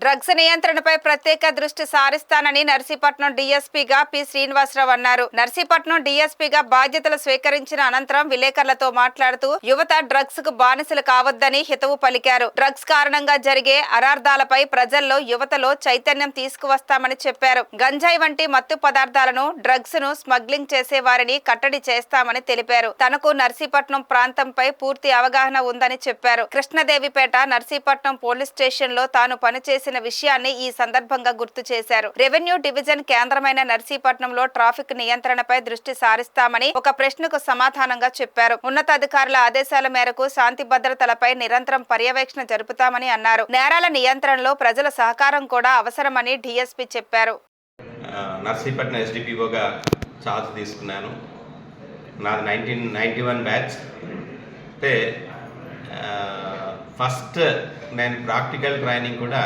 Drugs నియంత్రణపై ప్రత్యేక దృష్టి సారిస్తానని Narsipatnam డీఎస్పీగా P Srinivasarao అన్నారు. నర్సీపట్నం డీఎస్పీగా బాధ్యతలు స్వీకరించిన అనంతరం విలేకరులతో మాట్లాడుతూ యువత డ్రగ్స్ కు బానిసలు కావద్దని హితవు పలికారు. డ్రగ్స్ కారణంగా జరిగే అరార్థాలపై ప్రజల్లో యువతలో చైతన్యం తీసుకువస్తామని చెప్పారు. గంజాయి వంటి మత్తు పదార్థాలను డ్రగ్స్ ను స్మగ్లింగ్ చేసే వారిని కట్టడి చేస్తామని తెలిపారు. తనకు నర్సీపట్నం ప్రాంతంపై పూర్తి అవగాహన ఉందని చెప్పారు. కృష్ణదేవిపేట నర్సీపట్నం పోలీస్ స్టేషన్ లో తాను పనిచేసిన విషయాన్ని ఈ సందర్భంగా గుర్తు చేశారు. రెవెన్యూ డివిజన్ కేంద్రమైన నర్సీపట్నంలో ట్రాఫిక్ నియంత్రణపై దృష్టి సారిస్తామని ఒక ప్రశ్నకు సమాధానంగా చెప్పారు. ఉన్నతాధికారుల ఆదేశాల మేరకు శాంతి భద్రతలపై నిరంతరం పర్యవేక్షణ జరుపుతామని అన్నారు. నేరాల నియంత్రణలో ప్రజల సహకారం కూడా అవసరమని డీఎస్పీ చెప్పారు. నర్సీపట్నం ఎస్డిపిఓగా ఛార్జ్ తీసుకున్నాను. నాది 1991 బ్యాచ్. అంటే ఫస్ట్ నేను ప్రాక్టికల్ ట్రైనింగ్ కూడా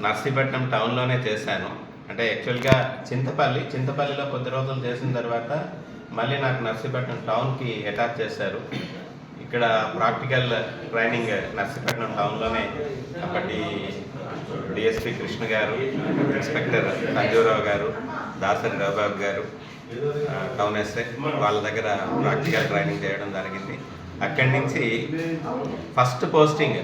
నర్సీపట్నం టౌన్లోనే చేశాను. అంటే యాక్చువల్గా చింతపల్లిలో కొద్ది రోజులు చేసిన తర్వాత మళ్ళీ నాకు నర్సీపట్నం టౌన్కి అటాచ్ చేశారు. ఇక్కడ ప్రాక్టికల్ ట్రైనింగ్ నర్సీపట్నం టౌన్లోనే అప్పటి డిఎస్పీ కృష్ణ గారు, ఇన్స్పెక్టర్ సంజీవరావు గారు, దాసరి రవిబాబు గారు, టౌన్ ఎస్ఐ వాళ్ళ దగ్గర ప్రాక్టికల్ ట్రైనింగ్ చేయడం జరిగింది. అక్కడి నుంచి ఫస్ట్ పోస్టింగ్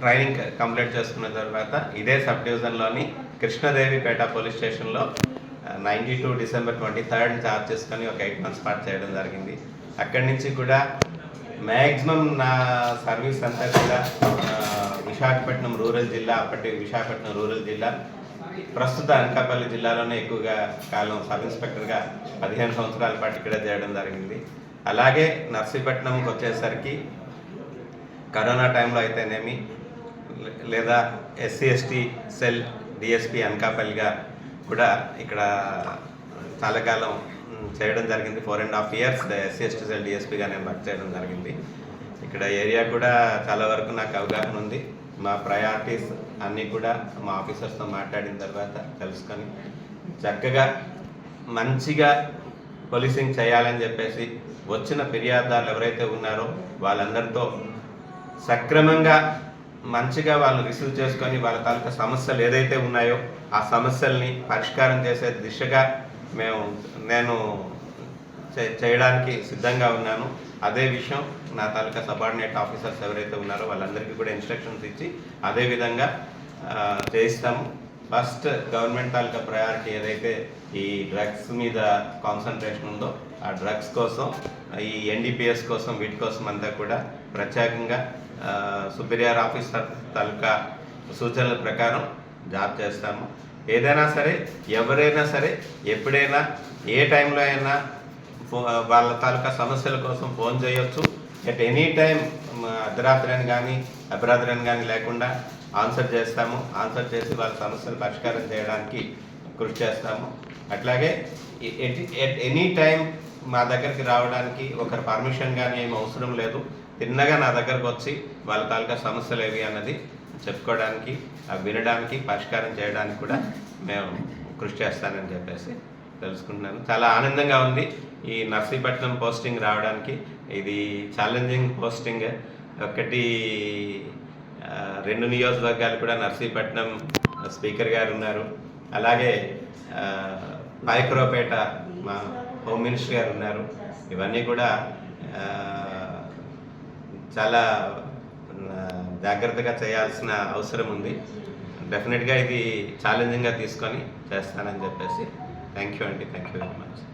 ట్రైనింగ్ కంప్లీట్ చేసుకున్న తర్వాత ఇదే సబ్ డివిజన్లోని కృష్ణదేవిపేట పోలీస్ స్టేషన్లో 92 డిసెంబర్ 23 ఛార్జ్ చేసుకొని ఒక 8 months పాటు చేయడం జరిగింది. అక్కడి నుంచి కూడా మ్యాక్సిమం నా సర్వీస్ అంతా కూడా విశాఖపట్నం రూరల్ జిల్లా, అప్పటి విశాఖపట్నం రూరల్ జిల్లా, ప్రస్తుత అనకాపల్లి జిల్లాలోనే ఎక్కువగా కాలం సబ్ ఇన్స్పెక్టర్గా 15 సంవత్సరాల పాటు ఇక్కడ చేయడం జరిగింది. అలాగే నర్సీపట్నంకి వచ్చేసరికి కరోనా టైంలో అయితేనేమి, లేదా SC/ST సెల్ డిఎస్పీ అనకాపల్లిగా కూడా ఇక్కడ చాలా కాలం చేయడం జరిగింది. 4.5 years SC/ST సెల్ డిఎస్పీగా నేను వర్క్ చేయడం జరిగింది. ఇక్కడ ఏరియా కూడా చాలా వరకు నాకు అవగాహన ఉంది. మా ప్రయారిటీస్ అన్నీ కూడా మా ఆఫీసర్స్తో మాట్లాడిన తర్వాత తెలుసుకొని చక్కగా మంచిగా పోలీసింగ్ చేయాలని చెప్పేసి వచ్చిన ఫిర్యాదుదారులు ఎవరైతే ఉన్నారో వాళ్ళందరితో సక్రమంగా మంచిగా వాళ్ళు రిసీవ్ చేసుకొని వాళ్ళ తాలూకా సమస్యలు ఏదైతే ఉన్నాయో ఆ సమస్యల్ని పరిష్కారం చేసే దిశగా నేను చేయడానికి సిద్ధంగా ఉన్నాను. అదే విషయం నా తాలూకా సబార్డినేట్ ఆఫీసర్స్ ఎవరైతే ఉన్నారో వాళ్ళందరికీ కూడా ఇన్స్ట్రక్షన్స్ ఇచ్చి అదే విధంగా చేయిస్తాము. ఫస్ట్ గవర్నమెంట్ తాలూకా ప్రయారిటీ ఏదైతే ఈ డ్రగ్స్ మీద కాన్సన్ట్రేషన్ ఉందో ఆ డ్రగ్స్ కోసం, ఈ NDPS కోసం, వీటి కోసం అంతా కూడా ప్రత్యేకంగా సుపీరియర్ ఆఫీసర్ తాలూకా సూచనల ప్రకారం జాబ్ చేస్తాము. ఏదైనా సరే, ఎవరైనా సరే, ఎప్పుడైనా, ఏ టైంలో అయినా వాళ్ళ తాలూకా సమస్యల కోసం ఫోన్ చేయొచ్చు. ఎట్ ఎనీ టైం అర్ధరాత్రి అని కానీ అపరాత్రి అని కానీ లేకుండా ఆన్సర్ చేస్తాము. ఆన్సర్ చేసి వాళ్ళ సమస్యలు పరిష్కారం చేయడానికి కృషి చేస్తాము. అట్లాగే ఎట్ ఎనీ టైం మా దగ్గరికి రావడానికి ఒకరి పర్మిషన్ కానీ ఏమి అవసరం లేదు. తిన్నగా నా దగ్గరకు వచ్చి వాళ్ళ తాలూకా సమస్యలు ఏవి అన్నది చెప్పుకోవడానికి, వినడానికి, పరిష్కారం చేయడానికి కూడా మేము కృషి చేస్తానని చెప్పేసి తెలుసుకుంటున్నాను. చాలా ఆనందంగా ఉంది ఈ నర్సీపట్నం పోస్టింగ్ రావడానికి. ఇది ఛాలెంజింగ్ పోస్టింగ్. 2 నియోజకవర్గాలు కూడా నర్సీపట్నం స్పీకర్ గారు ఉన్నారు. అలాగే పాయకరావుపేట మా హోమ్ మినిస్టర్ గారు ఉన్నారు. ఇవన్నీ కూడా చాలా జాగ్రత్తగా చేయాల్సిన అవసరం ఉంది. డెఫినెట్గా ఇది ఛాలెంజింగ్గా తీసుకొని చేస్తానని చెప్పేసి థ్యాంక్ యూ వెరీ మచ్.